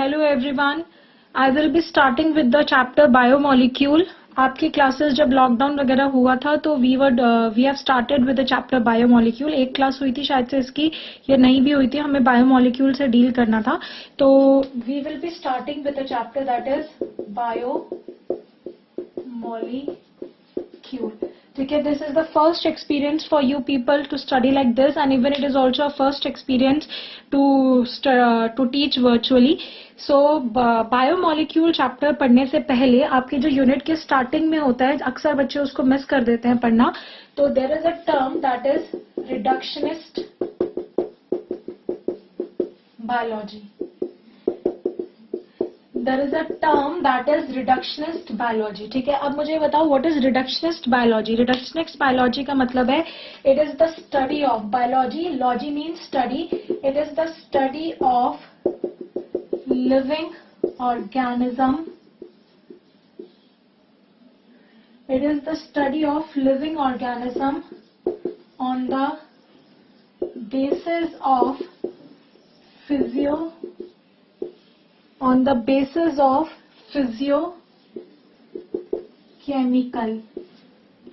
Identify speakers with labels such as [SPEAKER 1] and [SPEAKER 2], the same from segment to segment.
[SPEAKER 1] Hello everyone. I will be starting with the chapter biomolecule. आपकी classes जब lockdown वगैरह हुआ था तो we have started with the chapter biomolecule. एक क्लास हुई थी शायद से इसकी, ये नहीं भी हुई थी, हमें बायोमोलिक्यूल से डील करना था. तो we will be starting with the chapter that is biomolecule. ठीक है, this is the first experience for you people to study like this and even it is also a first experience to teach virtually. So biomolecule chapter पढ़ने से पहले आपके जो unit के starting में होता है, अक्सर बच्चे उसको मिस कर देते हैं पढ़ना. तो there is a term that is reductionist biology. There is a term that is reductionist biology. ठीक है, अब मुझे बताओ what is reductionist biology. Reductionist biology का मतलब है it is the study of biology. Logy means study. It is the study of living organism. It is the study of living organism on the basis of physiochemical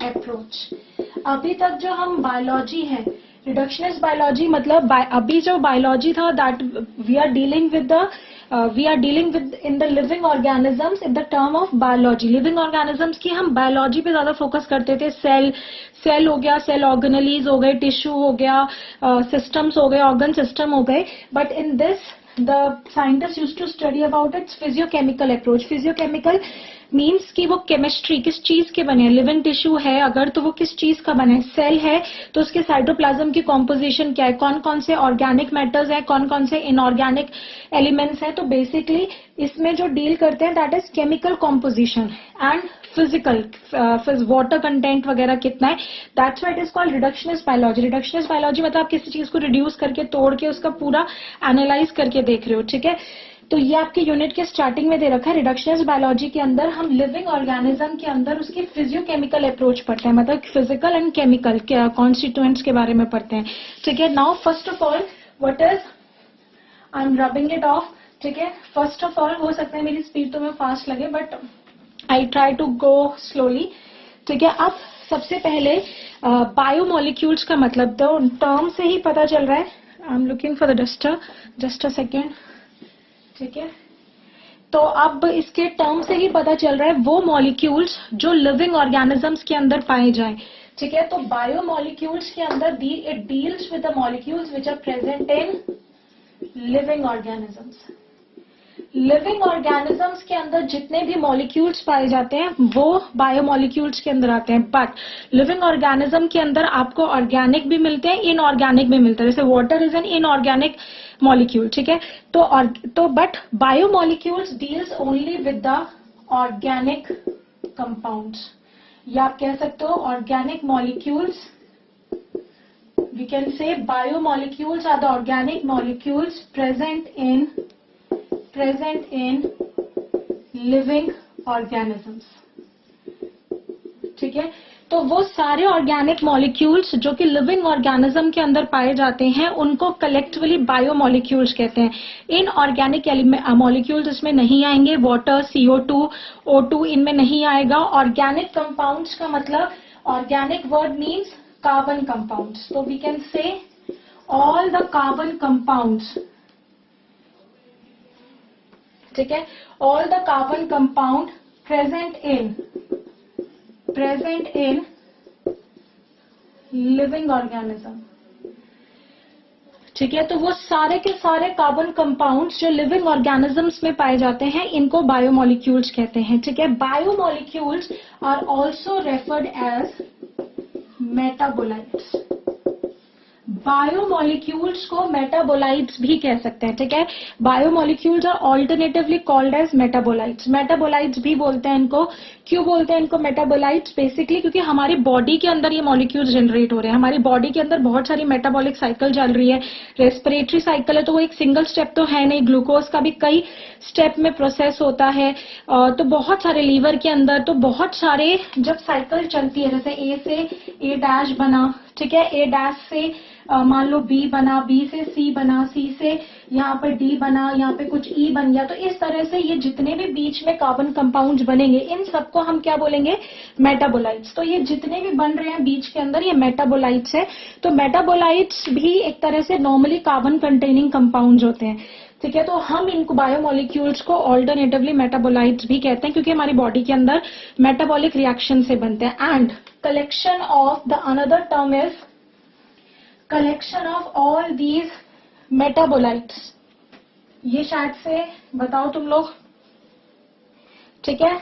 [SPEAKER 1] approach. अभी तक जो हम biology है, reductionist biology मतलब अभी जो biology था that we are dealing with in the living organisms in the term of biology. Living organisms की हम बायोलॉजी पे ज्यादा फोकस करते थे. सेल हो गया, सेल ऑर्गेनलीज हो गए, टिश्यू हो गया, सिस्टम्स हो गए, ऑर्गन सिस्टम हो गए. But in this the scientists used to study about its physiochemical approach. Physiochemical means कि वो केमिस्ट्री किस चीज के बने. लिविंग टिश्यू है अगर तो वो किस चीज का बने. सेल है तो उसके साइटोप्लाज्म की कॉम्पोजिशन क्या है, कौन कौन से ऑर्गेनिक मैटर्स हैं, कौन कौन से इनऑर्गेनिक एलिमेंट्स हैं. तो बेसिकली इसमें जो डील करते हैं that is chemical composition and physical water content वगैरह कितना है. That's why it is called reductionist biology. Reductionist biology मतलब आप किसी चीज को रिड्यूस करके, तोड़ के उसका पूरा एनालाइज करके देख रहे हो. ठीक है, तो ये आपके यूनिट के स्टार्टिंग में दे रखा है. रिडक्शनिस्ट बायोलॉजी के अंदर हम लिविंग ऑर्गेनिज्म के अंदर उसकी फिजियोकेमिकल अप्रोच पढ़ते हैं, मतलब फिजिकल एंड केमिकल कॉन्स्टिट्यूएंट्स के बारे में पढ़ते हैं. ठीक है, now first of all what is, I am rubbing it of. ठीक है, फर्स्ट ऑफ ऑल हो सकता है मेरी स्पीड तुम्हें फास्ट लगे but I try to go slowly. ठीक है, अब सबसे पहले बायोमोलिक्यूल्स का मतलब तो टर्म से ही पता चल रहा है. I am looking for the duster, just a second. ठीक है, तो अब इसके टर्म से ही पता चल रहा है वो मॉलिक्यूल्स जो लिविंग ऑर्गेनिजम्स के अंदर पाए जाएं. ठीक है, तो बायोमोलिक्यूल्स के अंदर it deals with the molecules which are present in living organisms. Living organisms के अंदर जितने भी मॉलिक्यूल्स पाए जाते हैं वो बायोमोलिक्यूल्स के अंदर आते हैं. बट लिविंग ऑर्गेनिज्म के अंदर आपको ऑर्गेनिक भी मिलते हैं, इनऑर्गेनिक भी मिलते हैं. जैसे water is an inorganic molecule. ठीक है, तो but biomolecules deals only with the organic compounds, या आप कह सकते हो organic molecules. We can say biomolecules are the organic molecules present in living organisms. ठीक है, तो वो सारे ऑर्गेनिक मॉलिक्यूल्स जो कि लिविंग ऑर्गेनिज्म के अंदर पाए जाते हैं उनको कलेक्टिवली बायोमोलिक्यूल्स कहते हैं. इन ऑर्गेनिक मॉलिक्यूल्स इसमें नहीं आएंगे. वाटर, CO2, O2 इनमें नहीं आएगा. ऑर्गेनिक कंपाउंड्स का मतलब, organic word means carbon compounds. तो we can say all the carbon compounds. ठीक है, all the carbon compound present in living organism. ठीक है, तो वो सारे के सारे कार्बन कंपाउंड्स जो लिविंग ऑर्गेनिजम्स में पाए जाते हैं इनको बायोमोलिक्यूल्स कहते हैं. ठीक है, biomolecules are also referred as metabolites. Biomolecules को मेटाबोलाइट्स भी कह सकते हैं. ठीक है, biomolecules are alternatively called as metabolites. Metabolites भी बोलते हैं इनको. क्यों बोलते हैं इनको मेटाबोलाइट्स? बेसिकली क्योंकि हमारी बॉडी के अंदर ये मॉलिक्यूल्स जनरेट हो रहे हैं. हमारी बॉडी के अंदर बहुत सारी मेटाबॉलिक साइकिल चल रही है. रेस्पिरेटरी साइकिल है तो वो एक सिंगल स्टेप तो है नहीं, ग्लूकोज का भी कई स्टेप में प्रोसेस होता है. तो बहुत सारे लीवर के अंदर तो बहुत सारे जब साइकिल चलती है, जैसे ए से A डैश बना, ठीक है, A डैश से मान लो बी बना, बी से सी बना, सी से यहाँ पर डी बना, यहाँ पे कुछ ई बन गया। तो इस तरह से ये जितने भी बीच में कार्बन कंपाउंड बनेंगे इन सबको हम क्या बोलेंगे, मेटाबोलाइट्स। तो ये जितने भी बन रहे हैं बीच के अंदर ये मेटाबोलाइट्स है। तो मेटाबोलाइट्स भी एक तरह से नॉर्मली कार्बन कंटेनिंग कंपाउंड होते हैं, ठीक है। तो हम इनको बायोमोलिक्यूल्स को ऑल्टरनेटिवली मेटाबोलाइट्स भी कहते हैं, क्योंकि हमारी बॉडी के अंदर मेटाबॉलिक रिएक्शन से बनते हैं। And collection of the another term is collection of all these metabolites. ये शायद से बताओ तुम लोग, ठीक है।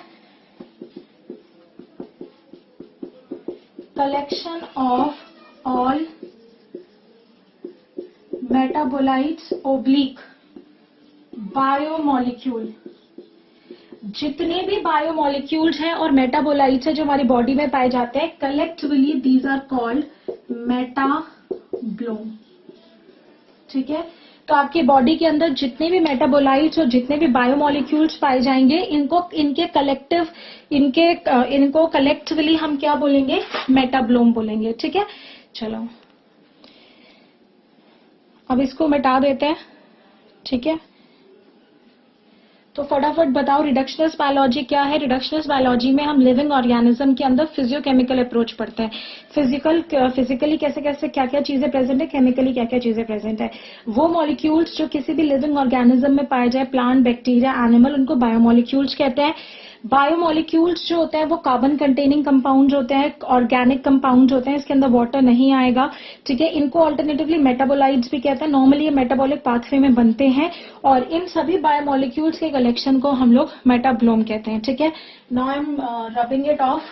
[SPEAKER 1] Collection of all metabolites oblique biomolecule. जितने भी बायोमोलिक्यूल्स हैं और मेटाबोलाइट्स हैं जो हमारी बॉडी में पाए जाते हैं, कलेक्टिवली दीज आर कॉल्ड मेटाब्लोम, ठीक है। तो आपकी बॉडी के अंदर जितने भी मेटाबोलाइट्स और जितने भी बायोमोलिक्यूल्स पाए जाएंगे इनको कलेक्टिवली हम क्या बोलेंगे, मेटाब्लोम बोलेंगे, ठीक है। चलो अब इसको मिटा देते हैं, ठीक है। तो फटाफट बताओ रिडक्शनस बायोलॉजी क्या है। रिडक्शनस बायोलॉजी में हम लिविंग ऑर्गेनिज्म के अंदर फिजियोकेमिकल अप्रोच पढ़ते हैं। फिजिकली कैसे कैसे क्या क्या चीजें प्रेजेंट है, केमिकली क्या क्या चीजें प्रेजेंट है। वो मॉलिक्यूल्स जो किसी भी लिविंग ऑर्गेनिज्म में पाए जाए, प्लांट, बैक्टीरिया, एनिमल, उनको बायोमोलिक्यूल्स कहते हैं। बायोमोलिक्यूल्स जो होते हैं वो कार्बन कंटेनिंग कंपाउंड होते हैं, ऑर्गेनिक कंपाउंड होते हैं, इसके अंदर वाटर नहीं आएगा, ठीक है। इनको अल्टरनेटिवली मेटाबोलाइट्स भी कहते हैं। नॉर्मली ये मेटाबॉलिक पाथवे में बनते हैं और इन सभी बायोमोलिक्यूल्स के कलेक्शन को हम लोग मेटाब्लोम कहते हैं, ठीक है। Now I am rubbing it of.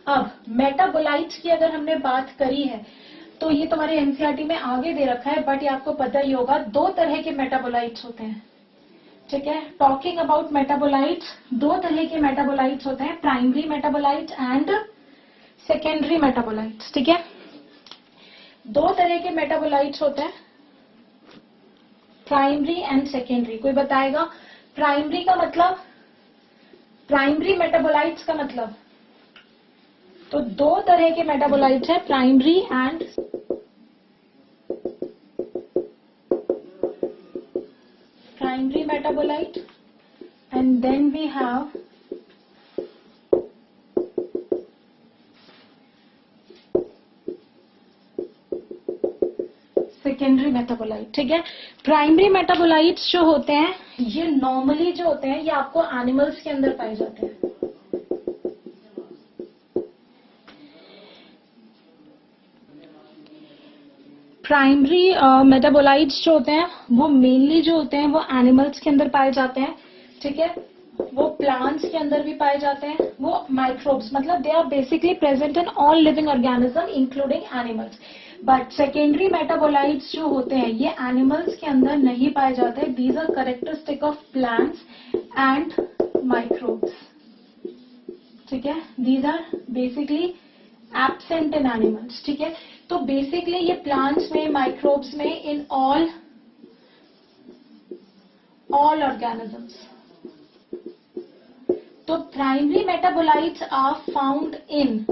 [SPEAKER 1] अब मेटाबोलाइट्स की अगर हमने बात करी है तो ये तुम्हारे एनसीईआरटी में आगे दे रखा है, बट ये आपको पता ही होगा, दो तरह के मेटाबोलाइट्स होते हैं, ठीक है। टॉकिंग अबाउट मेटाबोलाइट्स, दो तरह के मेटाबोलाइट्स होते हैं, primary metabolites and secondary metabolites, ठीक है। दो तरह के मेटाबोलाइट्स होते हैं, प्राइमरी एंड सेकेंडरी। कोई बताएगा प्राइमरी का मतलब, प्राइमरी मेटाबोलाइट्स का मतलब? तो दो तरह के मेटाबोलाइट्स है, primary and primary metabolite, and then we have secondary metabolite, ठीक है। प्राइमरी मेटाबोलाइट्स जो होते हैं ये नॉर्मली जो होते हैं ये आपको एनिमल्स के अंदर पाए जाते हैं। प्राइमरी मेटाबोलाइट्स जो होते हैं वो मेनली जो होते हैं वो एनिमल्स के अंदर पाए जाते हैं, ठीक है। वो प्लांट्स के अंदर भी पाए जाते हैं, वो माइक्रोब्स, मतलब they are basically present in all living organism including animals. But secondary metabolites जो होते हैं ये एनिमल्स के अंदर नहीं पाए जाते। These are characteristic of plants and microbes, ठीक है। These are basically absent in animals, ठीक है। तो बेसिकली ये प्लांट्स में, माइक्रोब्स में, इन ऑल ऑर्गेनिजम्स। तो primary metabolites are found in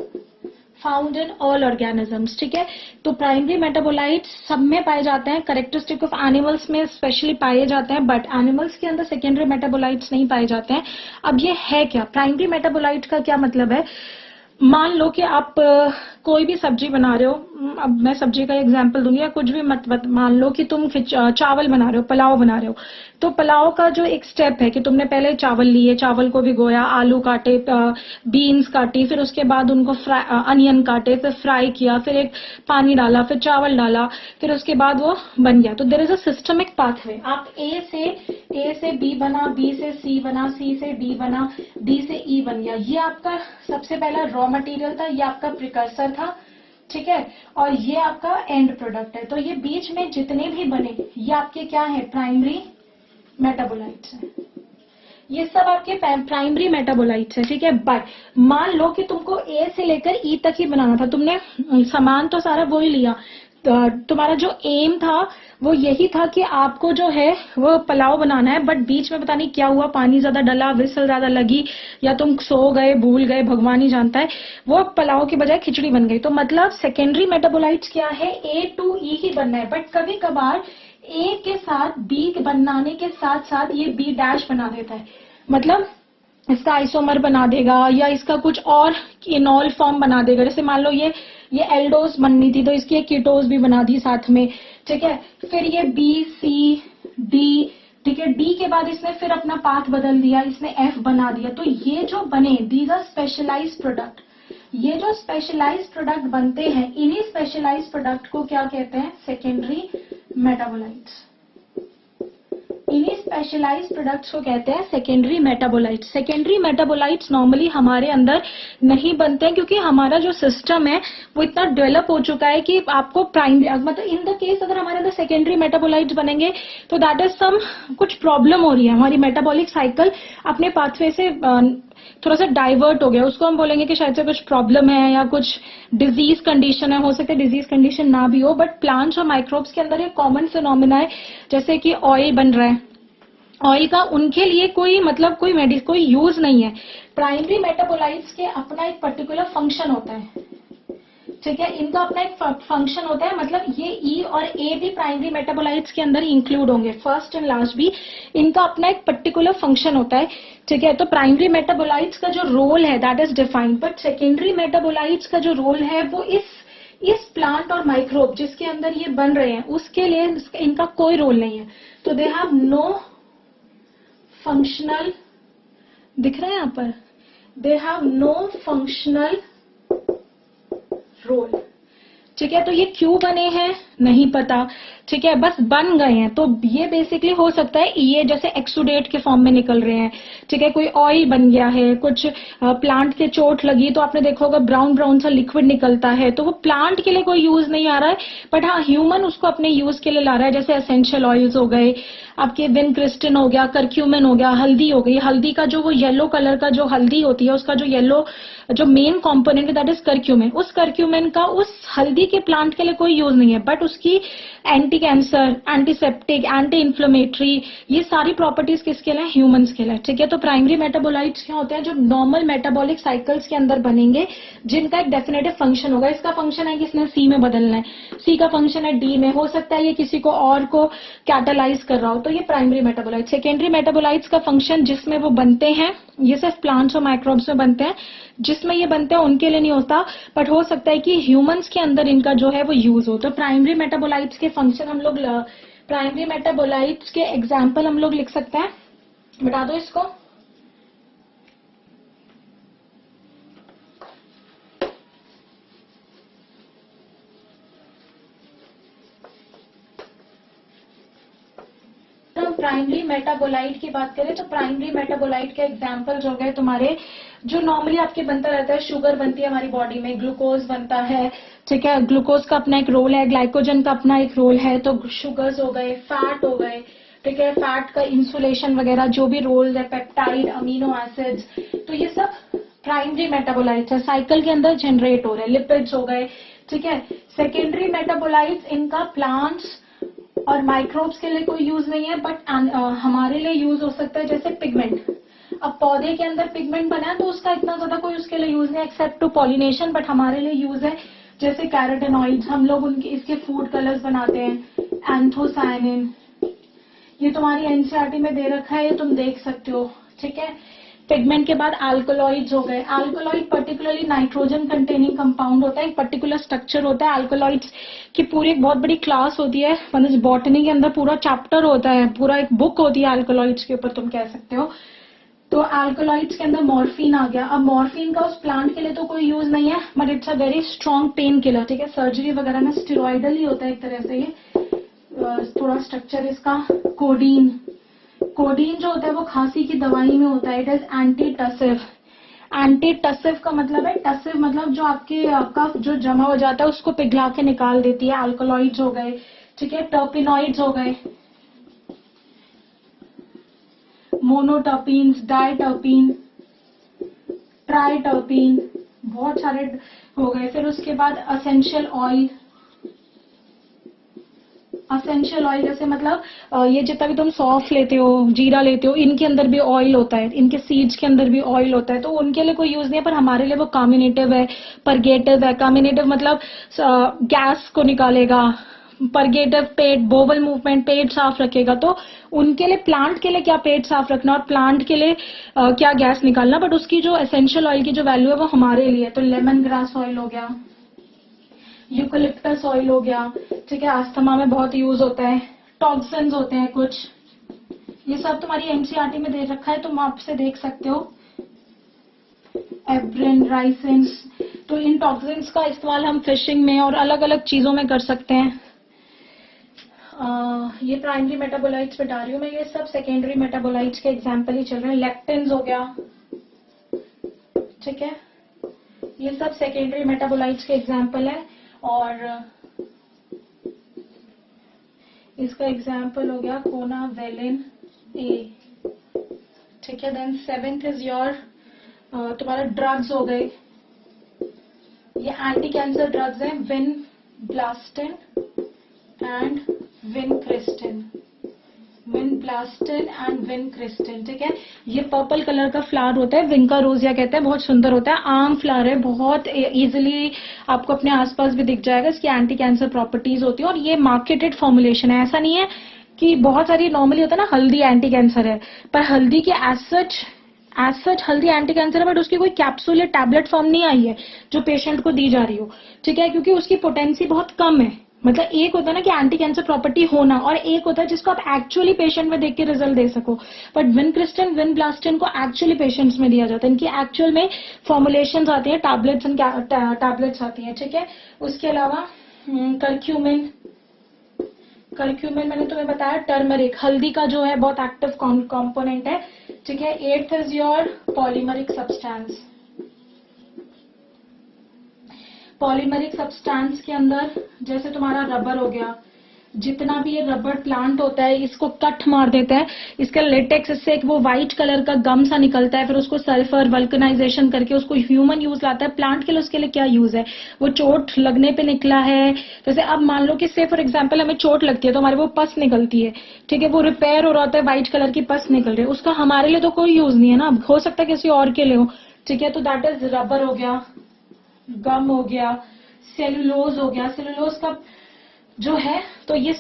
[SPEAKER 1] all organisms, ठीक है। तो प्राइमरी मेटाबोलाइट्स सब में पाए जाते हैं, कैरेक्टरिस्टिक ऑफ एनिमल्स में स्पेशली पाए जाते हैं, बट एनिमल्स के अंदर सेकेंडरी मेटाबोलाइट्स नहीं पाए जाते हैं। अब ये है क्या प्राइमरी मेटाबोलाइट का क्या मतलब है? मान लो कि आप कोई भी सब्जी बना रहे हो, अब मैं सब्जी का एग्जांपल दूंगी या कुछ भी मत मान लो कि तुम चावल बना रहे हो, पुलाव बना रहे हो। तो पुलाव का जो एक स्टेप है कि तुमने पहले चावल लिए, चावल को भिगोया, आलू काटे, बीन्स काटी, फिर उसके बाद उनको अनियन काटे, फिर फ्राई किया, फिर एक पानी डाला, फिर चावल डाला, फिर उसके बाद वो बन गया। तो there is a systemic pathway. आप ए से बी बना, बी से सी बना, सी से डी बना, डी से ई बन गया। ये आपका सबसे पहला रॉ मटेरियल था, ये आपका प्रिकर्सर था, ठीक है। और ये आपका एंड प्रोडक्ट है। तो ये बीच में जितने भी बने ये आपके क्या है? प्राइमरी मेटाबोलाइट्स हैं। ये सब आपके प्राइमरी मेटाबोलाइट्स हैं, ठीक है। बट मान लो कि तुमको ए से लेकर ई तक ही बनाना था, तुमने सामान तो सारा वो ही लिया, तुम्हारा जो एम था वो यही था कि आपको जो है वो पुलाव बनाना है, बट बीच में पता नहीं क्या हुआ, पानी ज्यादा डला, विसल ज्यादा लगी, या तुम सो गए, भूल गए, भगवान ही जानता है, वो पुलाव की बजाय खिचड़ी बन गई। तो मतलब सेकेंडरी मेटाबोलाइट्स क्या है, ए टू ई ही बनना है, बट कभी कभार ए के साथ बी बनाने के साथ साथ ये बी डैश बना देता है, मतलब इसका आइसोमर बना देगा या इसका कुछ और इनॉल फॉर्म बना देगा। जैसे मान लो ये एल्डोज बननी थी तो इसकी एक कीटोज भी बना दी साथ में, ठीक है। फिर ये बी सी डी, ठीक है, डी के बाद इसने फिर अपना पाथ बदल दिया, इसने एफ बना दिया। तो ये जो बने, दीज आर स्पेशलाइज्ड प्रोडक्ट। ये जो स्पेशलाइज्ड प्रोडक्ट बनते हैं, इन्हीं स्पेशलाइज्ड प्रोडक्ट को क्या कहते हैं, सेकेंडरी मेटाबोलाइट्स। इन्हीं स्पेशलाइज्ड प्रोडक्ट्स को कहते हैं secondary metabolites. Secondary metabolites normally हमारे अंदर नहीं बनते हैं क्योंकि हमारा जो सिस्टम है वो इतना डेवलप हो चुका है कि आपको प्राइमरी, मतलब इन द केस अगर हमारे अंदर सेकेंडरी मेटाबोलाइट्स बनेंगे तो दैट इज सम कुछ प्रॉब्लम हो रही है, हमारी मेटाबॉलिक साइकिल अपने पाथवे से थोड़ा सा डाइवर्ट हो गया, उसको हम बोलेंगे कि शायद से कुछ प्रॉब्लम है या कुछ डिजीज कंडीशन है। हो सकता है डिजीज कंडीशन ना भी हो, बट प्लांट्स और माइक्रोब्स के अंदर एक कॉमन फिनोमिना है, जैसे कि ऑयल बन रहा है, ऑयल का उनके लिए कोई मतलब कोई यूज नहीं है। प्राइमरी मेटाबोलाइट्स के अपना एक पर्टिकुलर फंक्शन होता है, ठीक है, इनका अपना एक फंक्शन होता है, मतलब ये ई और ए भी प्राइमरी मेटाबोलाइट्स के अंदर इंक्लूड होंगे, फर्स्ट एंड लास्ट भी, इनका अपना एक पर्टिकुलर फंक्शन होता है, ठीक है। तो प्राइमरी मेटाबोलाइट्स का जो रोल है that is defined, but secondary metabolites का जो रोल है वो इस प्लांट और माइक्रोब जिसके अंदर ये बन रहे हैं उसके लिए इनका कोई रोल नहीं है। तो दे हैव नो फंक्शनल, दिख रहा है यहाँ पर, they have no functional role, ठीक है। तो ये क्यों बने हैं नहीं पता, ठीक है, बस बन गए हैं। तो ये बेसिकली हो सकता है ये जैसे एक्सुडेट के फॉर्म में निकल रहे हैं, ठीक है, कोई ऑयल बन गया है, कुछ प्लांट के चोट लगी तो आपने देखा होगा ब्राउन ब्राउन सा लिक्विड निकलता है, तो वो प्लांट के लिए कोई यूज नहीं आ रहा है, बट हाँ ह्यूमन उसको अपने यूज के लिए ला रहा है। जैसे एसेंशियल ऑयल्स हो गए आपके, विनक्रिस्टिन हो गया, करक्यूमिन हो गया, हल्दी हो गई, हल्दी का जो वो येलो कलर का जो हल्दी होती है उसका जो येलो जो मेन कंपोनेंट है दैट इज करक्यूमिन, उस करक्यूमिन का उस हल्दी के प्लांट के लिए कोई यूज नहीं है, बट उसकी anti cancer, antiseptic, anti inflammatory, ये सारी प्रॉपर्टीज किसके लिए, ह्यूमंस के लिए, ठीक है। तो प्राइमरी मेटाबोलाइट्स क्या होते हैं, जो नॉर्मल मेटाबॉलिक साइकिल्स के अंदर बनेंगे, जिनका एक डेफिनेटिव फंक्शन होगा। इसका फंक्शन है कि इसने सी में बदलना है, सी का फंक्शन है डी में, हो सकता है ये किसी को और को कैटालाइज कर रहा हो, तो ये प्राइमरी मेटाबोलाइट। सेकेंडरी मेटाबोलाइट्स का फंक्शन जिसमें वो बनते हैं, ये सिर्फ प्लांट्स और माइक्रोब्स में बनते हैं, जिसमें ये बनते हैं उनके लिए नहीं होता, बट हो सकता है कि ह्यूमंस के अंदर इनका जो है वो यूज हो। तो प्राइमरी मेटाबोलाइट्स के फंक्शन हम लोग, प्राइमरी मेटाबोलाइट्स के एग्जाम्पल हम लोग लिख सकते हैं, बता दो इसको। प्राइमरी मेटाबोलाइट की बात करें तो प्राइमरी मेटाबोलाइट के एग्जांपल्स हो गए तुम्हारे, जो नॉर्मली आपके बनता रहता है, शुगर बनती है हमारी बॉडी में, ग्लूकोज बनता है, ठीक है, ग्लूकोज का अपना एक रोल है, ग्लाइकोजन का अपना एक रोल है, तो शुगर्स हो गए, फैट हो गए, ठीक है, फैट का इंसुलेशन वगैरह जो भी रोल है, पेप्टाइड, अमीनो एसिड्स, तो ये सब प्राइमरी मेटाबोलाइट्स है, साइकिल के अंदर जनरेट हो रहे हैं। लिपिड्स हो गए, ठीक है। सेकेंडरी मेटाबोलाइट्स, इनका प्लांट्स और माइक्रोब्स के लिए कोई यूज नहीं है, बट हमारे लिए यूज हो सकता है, जैसे पिगमेंट। अब पौधे के अंदर पिगमेंट बना है तो उसका इतना ज्यादा कोई उसके लिए यूज नहीं एक्सेप्ट टू पॉलिनेशन, बट हमारे लिए यूज है, जैसे कैरोटेनॉइड्स, हम लोग उनके इसके फूड कलर्स बनाते हैं, एंथोसायनिन, ये तुम्हारी एनसीईआरटी में दे रखा है, ये तुम देख सकते हो, ठीक है। पिगमेंट के बाद अल्कलॉइड्स हो गए। Alkaloid particularly nitrogen containing compound होता है, एक पर्टिकुलर स्ट्रक्चर होता है। अल्कलॉइड्स की पूरी एक बहुत बड़ी क्लास होती है, मतलब बॉटनी के अंदर पूरा चैप्टर होता है, पूरा एक बुक होती है अल्कलॉइड्स के ऊपर, तुम कह सकते हो। तो अल्कलॉइड्स के अंदर मॉर्फिन आ गया। अब मॉर्फिन का उस प्लांट के लिए तो कोई यूज नहीं है, but it's a very strong pain killer, ठीक है। सर्जरी वगैरह में स्टेरॉइडल ही होता है एक तरह से, ये थोड़ा स्ट्रक्चर इसका। कोडीन, कोडीन जो होता है वो खांसी की दवाई में होता है, it is anti tussive. Anti tussive का मतलब है, टसिव मतलब जो आपके कफ जो जमा हो जाता है उसको पिघला के निकाल देती है। अल्कलॉइड्स हो गए, ठीक है। टर्पिनॉइड्स हो गए, मोनोटर्पीन्स, डाइटर्पीन, ट्राइटर्पीन, बहुत सारे हो गए। फिर उसके बाद असेंशियल ऑयल, असेंशियल ऑयल जैसे मतलब ये जितना भी तुम सौंफ लेते हो, जीरा लेते हो, इनके अंदर भी ऑयल होता है, इनके सीड्स के अंदर भी ऑयल होता है, तो उनके लिए कोई यूज नहीं है, पर हमारे लिए वो कम्युनेटिव है, परगेटिव है। कम्युनेटिव मतलब गैस को निकालेगा, परगेटिव पेट, बोवल मूवमेंट, पेट साफ रखेगा। तो उनके लिए, प्लांट के लिए क्या पेट साफ रखना और प्लांट के लिए क्या गैस निकालना, बट उसकी जो एसेंशियल ऑयल की जो वैल्यू है वो हमारे लिए। तो लेमन ग्रास ऑयल हो गया, यूकलिप्टस ऑयल हो गया, ठीक है, अस्थमा में बहुत यूज होता है। टॉक्सिन्स होते हैं कुछ, ये सब तुम्हारी एनसीईआरटी में दे रखा है, तुम आपसे देख सकते हो। एब्रिन, राइसिन्स, तो इन टॉक्सिन्स का इस्तेमाल हम फिशिंग में और अलग अलग चीजों में कर सकते हैं। ये प्राइमरी मेटाबोलाइट्स बता रही हूँ मैं, ये सब सेकेंडरी मेटाबोलाइट्स के एग्जाम्पल ही चल रहे हैं। लेक्टिन्स हो गया, ठीक है, ये सब सेकेंडरी मेटाबोलाइट्स के एग्जाम्पल है। और इसका एग्जाम्पल हो गया कोनावेलिन ए, ठीक है। देन 7th इज योर तुम्हारा ड्रग्स हो गए, ये एंटी कैंसर ड्रग्स हैं, vinblastine and vincristine, vinblastine and vincristine, ठीक है। ये पर्पल कलर का फ्लावर होता है, विंका रोजिया कहते हैं, बहुत सुंदर होता है, आम फ्लावर है, बहुत इजीली आपको अपने आसपास भी दिख जाएगा। इसकी एंटी कैंसर प्रॉपर्टीज होती है और ये मार्केटेड फॉर्मुलेशन है, ऐसा नहीं है कि बहुत सारी नॉर्मली होता है ना हल्दी एंटी कैंसर है, पर हल्दी के एज सच हल्दी एंटी कैंसर है, बट उसकी कोई कैप्सूल या टैबलेट फॉर्म नहीं आई है जो पेशेंट को दी जा रही हो, ठीक है, क्योंकि उसकी पोटेंसी बहुत कम है। मतलब एक होता है ना कि एंटी कैंसर प्रॉपर्टी होना, और एक होता है जिसको आप एक्चुअली पेशेंट में देख के रिजल्ट दे सको। बट विनक्रिस्टिन, विनब्लास्टिन को एक्चुअली पेशेंट्स में दिया जाता है, इनकी एक्चुअल में फॉर्मुलेशंस आती है, टैबलेट्स एंड टैबलेट्स आती है, ठीक है। उसके अलावा करक्यूमिन, करक्यूमिन मैंने तुम्हें बताया, टर्मरिक, हल्दी का जो है बहुत एक्टिव कंपोनेंट है, ठीक है। 8th is your polymeric substance. Polymeric substance के अंदर जैसे तुम्हारा रबर हो गया, जितना भी ये रबर प्लांट होता है इसको कट मार देता है, इसका लेटेक्स, इससे एक वो व्हाइट कलर का गम सा निकलता है, फिर उसको सल्फर वल्कनाइजेशन करके उसको ह्यूमन यूज लाता है। प्लांट के लिए उसके लिए क्या यूज है, वो चोट लगने पे निकला है, जैसे अब मान लो कि से फॉर एग्जाम्पल हमें चोट लगती है तो हमारे वो पस निकलती है, ठीक है, वो रिपेयर हो रहा होता है, व्हाइट कलर की पस निकल रही है, उसका हमारे लिए तो कोई यूज नहीं है ना, हो सकता है किसी और के लिए हो, ठीक है। तो दैट इज रबर हो गया, गम हो गया, सेलुलोज हो गया, सेलुलोज का जो है, तो ये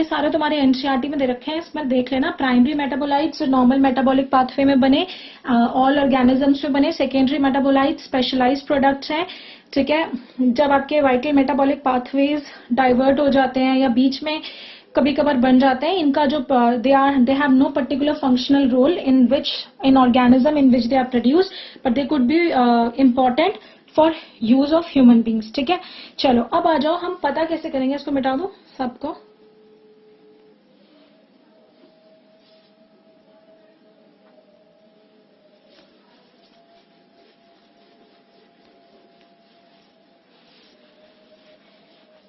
[SPEAKER 1] सारे तुम्हारे एनसीईआरटी में दे रखे हैं, इसमें देख लेना। Primary metabolites normal metabolic pathway में बने, ऑल ऑर्गेनिजम्स में बने। सेकेंडरी मेटाबोलाइट्स स्पेशलाइज्ड प्रोडक्ट्स हैं, ठीक है। जब आपके वाइटल मेटाबॉलिक पाथवेज डाइवर्ट हो जाते हैं या बीच में कभी कभार बन जाते हैं, इनका जो they have no particular functional role in organism in which they are produce, but they could be important for use of human beings, ठीक है। चलो अब आ जाओ, हम पता कैसे करेंगे, इसको मिटा दो सबको।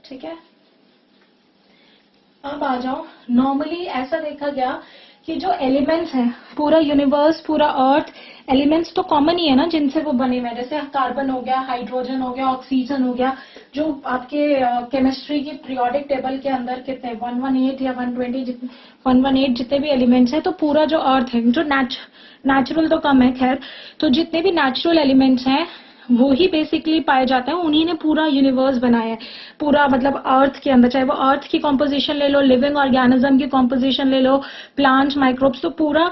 [SPEAKER 1] ठीक है, अब आ जाओ। नॉर्मली ऐसा देखा गया कि जो एलिमेंट्स हैं, पूरा यूनिवर्स, पूरा अर्थ, एलिमेंट्स तो कॉमन ही है ना जिनसे वो बने हुए हैं, जैसे कार्बन हो गया, हाइड्रोजन हो गया, ऑक्सीजन हो गया, जो आपके केमिस्ट्री की पीरियोडिक टेबल के अंदर कितने 118 या 118 जितने भी एलिमेंट्स हैं, तो पूरा जो अर्थ है, जो नेचुरल तो कम है खैर, तो जितने भी नेचुरल एलिमेंट्स हैं वो ही बेसिकली पाए जाते हैं, उन्हीं ने पूरा यूनिवर्स बनाया है। पूरा मतलब अर्थ के अंदर, चाहे वो अर्थ की कॉम्पोजिशन ले लो, लिविंग ऑर्गेनिज्म की कॉम्पोजिशन ले लो, प्लांट्स, माइक्रोब्स, तो पूरा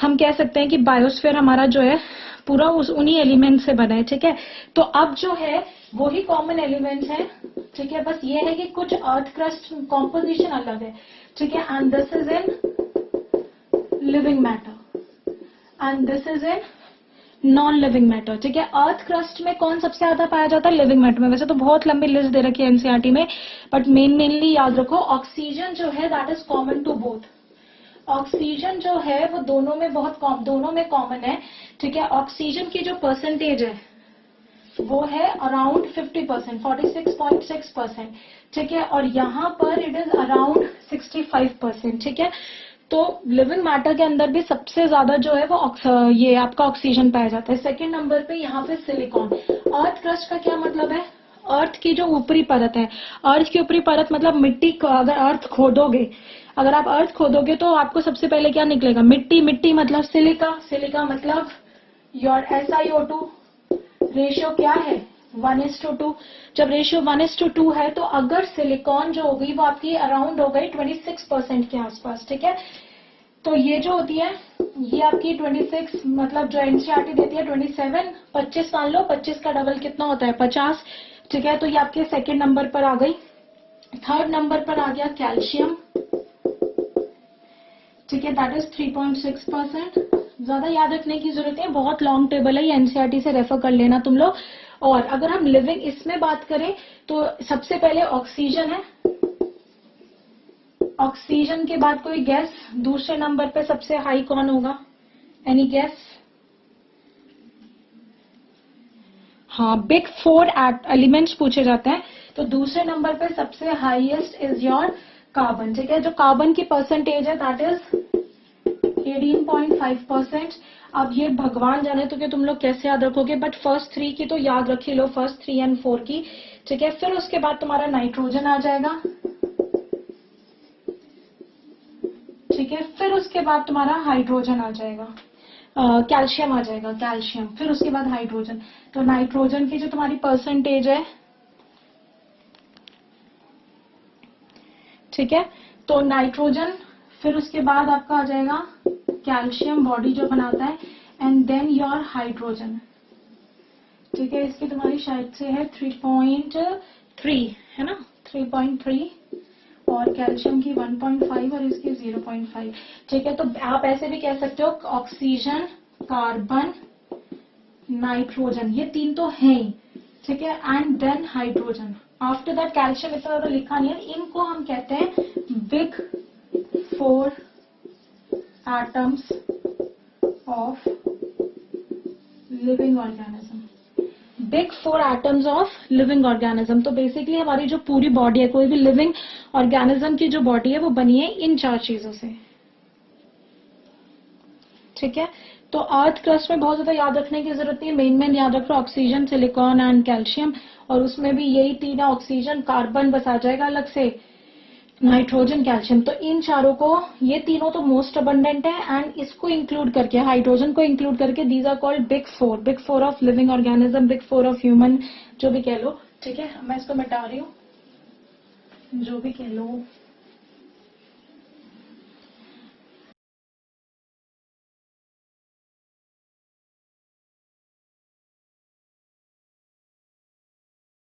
[SPEAKER 1] हम कह सकते हैं कि बायोस्फीयर हमारा जो है पूरा उन्हीं एलिमेंट से बना है, ठीक है। तो अब जो है वो ही कॉमन एलिमेंट्स हैं, ठीक है, बस ये है कि कुछ अर्थ क्रस्ट कॉम्पोजिशन अलग है, ठीक है। And this is in living matter and this is in non living matter, ठीक है। अर्थ क्रस्ट में कौन सबसे ज्यादा पाया जाता है, लिविंग मैटर में। वैसे तो बहुत लंबी लिस्ट दे रखी है एनसीईआरटी में, बट मेनली याद रखो ऑक्सीजन जो है that is common to both. Oxygen जो है वो दोनों में कॉमन है, ठीक है। ऑक्सीजन की जो परसेंटेज है वो है अराउंड 50%, 46.6%, ठीक है, और यहाँ पर इट इज अराउंड 65%, ठीक है। तो लिविंग मैटर के अंदर भी सबसे ज्यादा जो है वो ये आपका ऑक्सीजन पाया जाता है। सेकंड नंबर पे यहाँ पे सिलिकॉन। अर्थ क्रस्ट का क्या मतलब है, अर्थ की जो ऊपरी परत है, अर्थ की ऊपरी परत मतलब मिट्टी को अगर अर्थ खोदोगे, अगर आप अर्थ खोदोगे तो आपको सबसे पहले क्या निकलेगा? मिट्टी। मिट्टी मतलब सिलिका। सिलिका मतलब योर SiO2 रेशियो क्या है? 1:2। जब रेशियो 1:2 है तो अगर सिलिकॉन जो होगी वो आपकी अराउंड हो गई 26% के आसपास, ठीक है। तो ये जो होती है ये आपकी 26 मतलब जो एनसीईआरटी देती है 27, 25 मान लो, 25 का डबल कितना होता है? 50, ठीक है। तो ये आपके सेकंड नंबर पर आ गई। थर्ड नंबर पर आ गया कैल्शियम, ठीक है, दैट इज 3.6%। ज्यादा याद रखने की जरूरत है, बहुत लॉन्ग टेबल है, एनसीईआरटी से रेफर कर लेना तुम लोग। और अगर हम लिविंग इसमें बात करें तो सबसे पहले ऑक्सीजन है। ऑक्सीजन के बाद कोई गैस? दूसरे नंबर पे सबसे हाई कौन होगा? Any gas? हाँ, बिग 4 एलिमेंट्स पूछे जाते हैं तो दूसरे नंबर पे सबसे हाईएस्ट इज योर कार्बन, ठीक है। जो कार्बन की परसेंटेज है दैट इज 18.5%। अब ये भगवान जाने तो कि तुम लोग कैसे याद रखोगे, बट फर्स्ट 3 की तो याद रख ही लो, फर्स्ट 3 एंड 4 की, ठीक है। फिर उसके बाद तुम्हारा नाइट्रोजन आ जाएगा, ठीक है। फिर उसके बाद तुम्हारा हाइड्रोजन आ जाएगा, कैल्शियम आ जाएगा, कैल्शियम। फिर उसके बाद हाइड्रोजन। तो नाइट्रोजन की जो तुम्हारी परसेंटेज है, ठीक है, तो नाइट्रोजन, फिर उसके बाद आपका आ जाएगा कैल्शियम, बॉडी जो बनाता है, एंड देन योर हाइड्रोजन, ठीक है। इसकी तुम्हारी शायद से है 3.3, है ना, 3.3, और कैल्शियम की 1.5 और इसकी 0.5, ठीक है। तो आप ऐसे भी कह सकते हो ऑक्सीजन, कार्बन, नाइट्रोजन, ये 3 तो है ही, ठीक है, and then hydrogen. After that calcium इतना ज्यादा लिखा नहीं है। इनको हम कहते हैं big 4 atoms of living organism. Big 4 atoms of living organism. तो बेसिकली हमारी जो पूरी बॉडी है, कोई भी लिविंग ऑर्गेनिज्म की जो बॉडी है वो बनी है इन 4 चीजों से, ठीक है। तो अर्थ क्रस्ट में बहुत ज्यादा याद रखने की जरूरत नहीं है, मेन याद रखो ऑक्सीजन, सिलिकॉन एंड कैल्शियम, और उसमें भी यही 3 है, ऑक्सीजन, कार्बन बस आ जाएगा अलग से, नाइट्रोजन, कैल्शियम। तो इन चारों को, ये तीनों तो मोस्ट अबंडेंट है, एंड इसको इंक्लूड करके, हाइड्रोजन को इंक्लूड करके, these are called big 4, big 4 of living organism, big 4 of human, जो भी कह लो, ठीक है। मैं इसको मिटा रही हूँ, जो भी कह लो।